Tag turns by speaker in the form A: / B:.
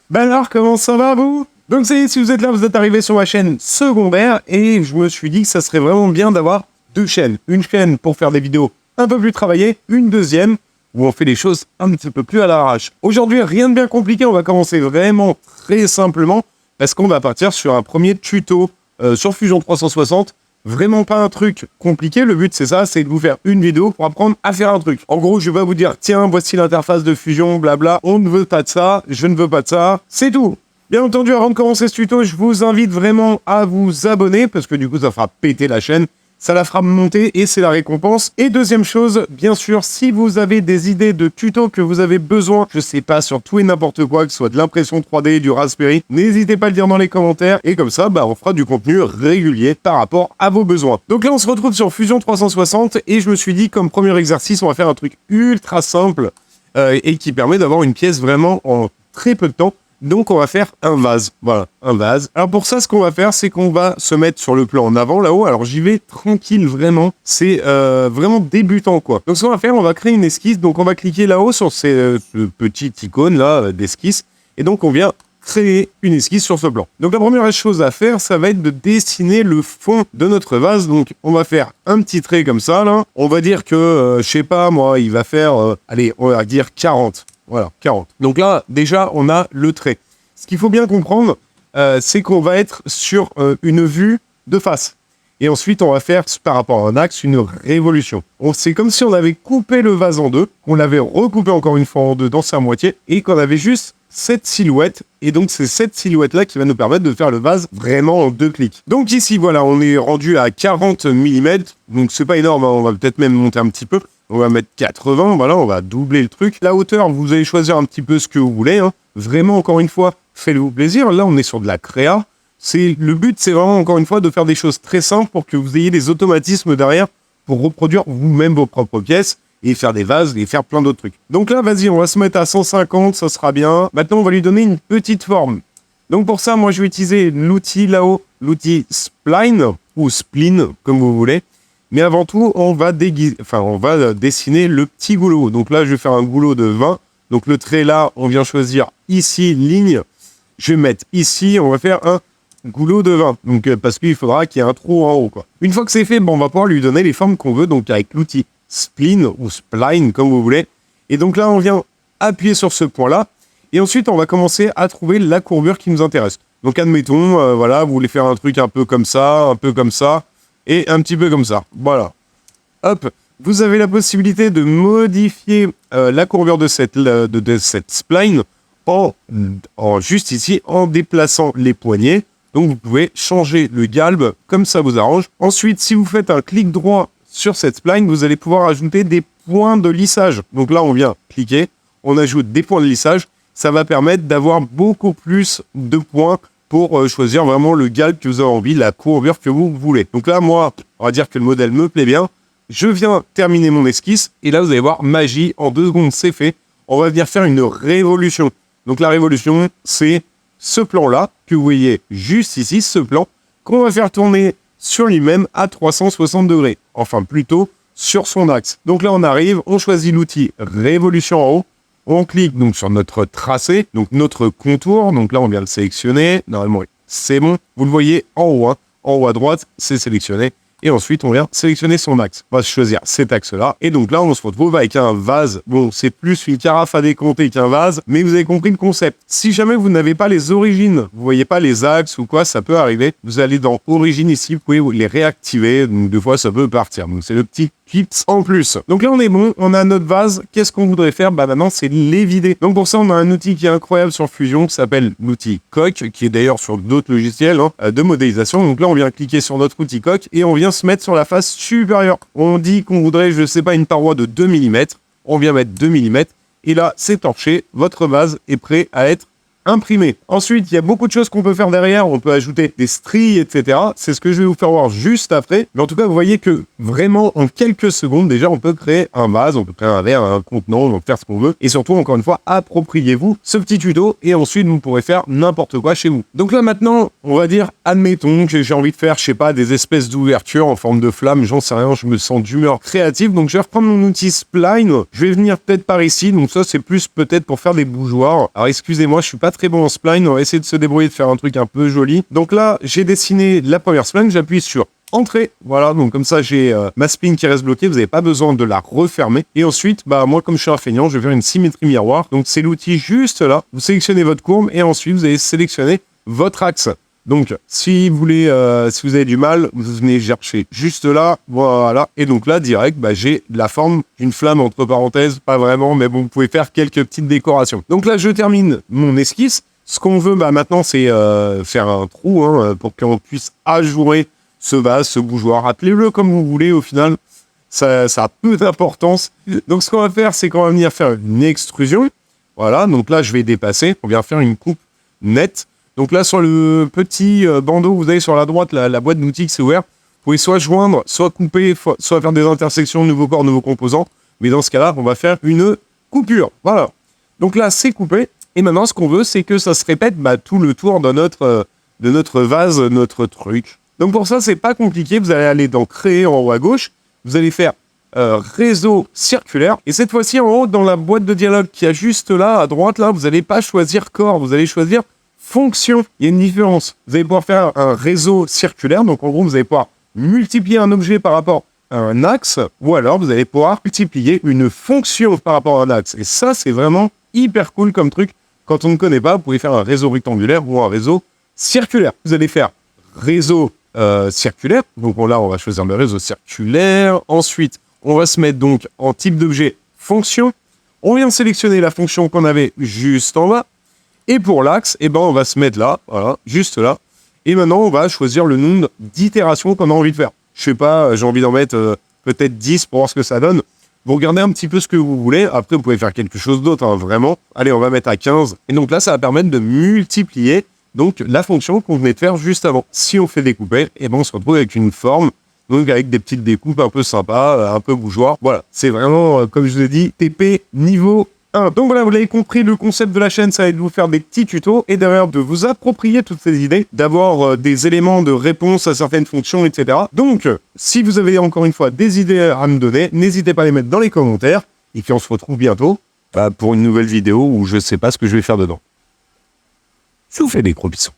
A: Ben alors, comment ça va, vous? Donc si vous êtes là, vous êtes arrivé sur ma chaîne secondaire, et je me suis dit que ça serait vraiment bien d'avoir deux chaînes. Une chaîne pour faire des vidéos un peu plus travaillées, une deuxième où on fait les choses un petit peu plus à l'arrache. Aujourd'hui, rien de bien compliqué, on va commencer vraiment très simplement, parce qu'on va partir sur un premier tuto sur Fusion 360. Vraiment pas un truc compliqué, le but c'est ça, c'est de vous faire une vidéo pour apprendre à faire un truc. En gros, je vais vous dire, tiens, voici l'interface de Fusion, blabla, on ne veut pas de ça, je ne veux pas de ça, c'est tout. Bien entendu, avant de commencer ce tuto, je vous invite vraiment à vous abonner, parce que du coup, ça fera péter la chaîne, ça la fera monter, et c'est la récompense. Et deuxième chose, bien sûr, si vous avez des idées de tutos que vous avez besoin, je sais pas, sur tout et n'importe quoi, que ce soit de l'impression 3D, du Raspberry, n'hésitez pas à le dire dans les commentaires, et comme ça, on fera du contenu régulier par rapport à vos besoins. Donc là, on se retrouve sur Fusion 360, et je me suis dit, comme premier exercice, on va faire un truc ultra simple, et qui permet d'avoir une pièce vraiment en très peu de temps. Donc on va faire un vase, voilà, un vase. Alors pour ça, ce qu'on va faire, c'est qu'on va se mettre sur le plan en avant, là-haut. Alors j'y vais tranquille, vraiment, c'est vraiment débutant, quoi. Donc ce qu'on va faire, on va créer une esquisse, donc on va cliquer là-haut sur ce petit icône, là, d'esquisse, et donc on vient créer une esquisse sur ce plan. Donc la première chose à faire, ça va être de dessiner le fond de notre vase. Donc on va faire un petit trait comme ça, là. On va dire que, je sais pas, moi, il va faire, allez, on va dire 40. Voilà, 40. Donc là, déjà, on a le trait. Ce qu'il faut bien comprendre, c'est qu'on va être sur une vue de face. Et ensuite, on va faire, par rapport à un axe, une révolution. C'est comme si on avait coupé le vase en deux, qu'on l'avait recoupé encore une fois en deux dans sa moitié, et qu'on avait juste cette silhouette. Et donc, c'est cette silhouette-là qui va nous permettre de faire le vase vraiment en deux clics. Donc ici, voilà, on est rendu à 40 mm. Donc, c'est pas énorme, hein, on va peut-être même monter un petit peu. On va mettre 80, voilà, on va doubler le truc. La hauteur, vous allez choisir un petit peu ce que vous voulez. Hein. Vraiment, encore une fois, faites-vous plaisir. Là, on est sur de la créa. Le but, c'est vraiment, encore une fois, de faire des choses très simples pour que vous ayez des automatismes derrière pour reproduire vous-même vos propres pièces et faire des vases et faire plein d'autres trucs. Donc là, vas-y, on va se mettre à 150, ça sera bien. Maintenant, on va lui donner une petite forme. Donc pour ça, moi, je vais utiliser l'outil là-haut, l'outil Spline ou Spline, comme vous voulez. Mais avant tout, on va dessiner le petit goulot. Donc là, je vais faire un goulot de 20. Donc le trait là, on vient choisir ici, ligne. Je vais mettre ici, on va faire un goulot de 20. Donc parce qu'il faudra qu'il y ait un trou en haut, quoi. Une fois que c'est fait, on va pouvoir lui donner les formes qu'on veut. Donc avec l'outil Spline ou Spline, comme vous voulez. Et donc là, on vient appuyer sur ce point-là. Et ensuite, on va commencer à trouver la courbure qui nous intéresse. Donc admettons, voilà, vous voulez faire un truc un peu comme ça, et un petit peu comme ça, voilà. Hop, vous avez la possibilité de modifier la courbure de cette spline en juste ici, en déplaçant les poignets. Donc vous pouvez changer le galbe comme ça vous arrange. Ensuite, si vous faites un clic droit sur cette spline, vous allez pouvoir ajouter des points de lissage. Donc là, on vient cliquer, on ajoute des points de lissage. Ça va permettre d'avoir beaucoup plus de points pour choisir vraiment le galbe que vous avez envie, la courbure que vous voulez. Donc là, moi, on va dire que le modèle me plaît bien. Je viens terminer mon esquisse, et là, vous allez voir, magie, en 2 secondes, c'est fait. On va venir faire une révolution. Donc la révolution, c'est ce plan-là, que vous voyez juste ici, ce plan, qu'on va faire tourner sur lui-même à 360 degrés. Enfin, plutôt sur son axe. Donc là, on arrive, on choisit l'outil révolution en haut. On clique donc sur notre tracé, donc notre contour. Donc là, on vient le sélectionner. Normalement, c'est bon. Vous le voyez en haut, hein. En haut à droite, c'est sélectionné. Et ensuite, on vient sélectionner son axe. On va choisir cet axe-là. Et donc là, on se retrouve avec un vase. Bon, c'est plus une carafe à décompter qu'un vase, mais vous avez compris le concept. Si jamais vous n'avez pas les origines, vous voyez pas les axes ou quoi, ça peut arriver. Vous allez dans Origine ici, vous pouvez les réactiver. Donc deux fois, ça peut partir. Donc c'est le petit tips en plus. Donc là, on est bon. On a notre vase. Qu'est-ce qu'on voudrait faire? Maintenant, c'est les vider. Donc pour ça, on a un outil qui est incroyable sur Fusion, qui s'appelle l'outil Coq, qui est d'ailleurs sur d'autres logiciels de modélisation. Donc là, on vient cliquer sur notre outil Coq et on vient se mettre sur la face supérieure. On dit qu'on voudrait, je sais pas, une paroi de 2 mm. On vient mettre 2 mm. Et là, c'est torché. Votre vase est prêt à être imprimé. Ensuite, il y a beaucoup de choses qu'on peut faire derrière. On peut ajouter des stries, etc. C'est ce que je vais vous faire voir juste après. Mais en tout cas, vous voyez que vraiment, en quelques secondes, déjà, on peut créer un vase, on peut créer un verre, un contenant, on peut faire ce qu'on veut. Et surtout, encore une fois, appropriez-vous ce petit tuto et ensuite, vous pourrez faire n'importe quoi chez vous. Donc là, maintenant, on va dire, admettons que j'ai envie de faire, je sais pas, des espèces d'ouvertures en forme de flamme, j'en sais rien, je me sens d'humeur créative. Donc, je vais reprendre mon outil Spline. Je vais venir peut-être par ici. Donc ça, c'est plus peut-être pour faire des bougeoirs. Alors, excusez-moi, je suis pas très bon en spline, on va essayer de se débrouiller de faire un truc un peu joli. Donc là, j'ai dessiné la première spline, j'appuie sur Entrée, voilà, donc comme ça j'ai ma spline qui reste bloquée, vous n'avez pas besoin de la refermer. Et ensuite, bah moi comme je suis un feignant, je vais faire une symétrie miroir. Donc c'est l'outil juste là, vous sélectionnez votre courbe et ensuite vous allez sélectionner votre axe. Donc si vous voulez, si vous avez du mal, vous venez chercher juste là, voilà. Et donc là, direct, bah, j'ai la forme d'une flamme entre parenthèses, pas vraiment, mais bon, vous pouvez faire quelques petites décorations. Donc là, je termine mon esquisse. Ce qu'on veut bah, maintenant, c'est faire un trou pour qu'on puisse ajourer ce vase, ce bougeoir, appelez-le comme vous voulez, au final, ça a peu d'importance. Donc ce qu'on va faire, c'est qu'on va venir faire une extrusion. Voilà, donc là, je vais dépasser, on vient faire une coupe nette. Donc là, sur le petit bandeau, vous avez sur la droite la boîte d'outils qui s'est ouverte. Vous pouvez soit joindre, soit couper, soit faire des intersections, nouveaux corps, nouveaux composants. Mais dans ce cas-là, on va faire une coupure. Voilà. Donc là, c'est coupé. Et maintenant, ce qu'on veut, c'est que ça se répète bah, tout le tour de notre vase, notre truc. Donc pour ça, c'est pas compliqué. Vous allez aller dans Créer en haut à gauche. Vous allez faire Réseau circulaire. Et cette fois-ci, en haut, dans la boîte de dialogue qui est juste là, à droite, là, vous n'allez pas choisir corps. Vous allez choisir fonction. Il y a une différence. Vous allez pouvoir faire un réseau circulaire. Donc en gros, vous allez pouvoir multiplier un objet par rapport à un axe. Ou alors, vous allez pouvoir multiplier une fonction par rapport à un axe. Et ça, c'est vraiment hyper cool comme truc. Quand on ne connaît pas, vous pouvez faire un réseau rectangulaire ou un réseau circulaire. Vous allez faire réseau circulaire. Donc là, on va choisir le réseau circulaire. Ensuite, on va se mettre donc en type d'objet fonction. On vient sélectionner la fonction qu'on avait juste en bas. Et pour l'axe, eh ben, on va se mettre là, voilà, juste là. Et maintenant, on va choisir le nombre d'itérations qu'on a envie de faire. Je sais pas, j'ai envie d'en mettre peut-être 10 pour voir ce que ça donne. Vous regardez un petit peu ce que vous voulez. Après, vous pouvez faire quelque chose d'autre, hein, vraiment. Allez, on va mettre à 15. Et donc là, ça va permettre de multiplier donc la fonction qu'on venait de faire juste avant. Si on fait découper, eh ben, on se retrouve avec une forme, donc avec des petites découpes un peu sympas, un peu bougeoir. Voilà, c'est vraiment, comme je vous ai dit, TP niveau 1. Donc voilà, vous l'avez compris, le concept de la chaîne, ça va être de vous faire des petits tutos et derrière de vous approprier toutes ces idées, d'avoir des éléments de réponse à certaines fonctions, etc. Donc, si vous avez encore une fois des idées à me donner, n'hésitez pas à les mettre dans les commentaires. Et puis on se retrouve bientôt pour une nouvelle vidéo où je sais pas ce que je vais faire dedans. Je vous fais des gros bisous.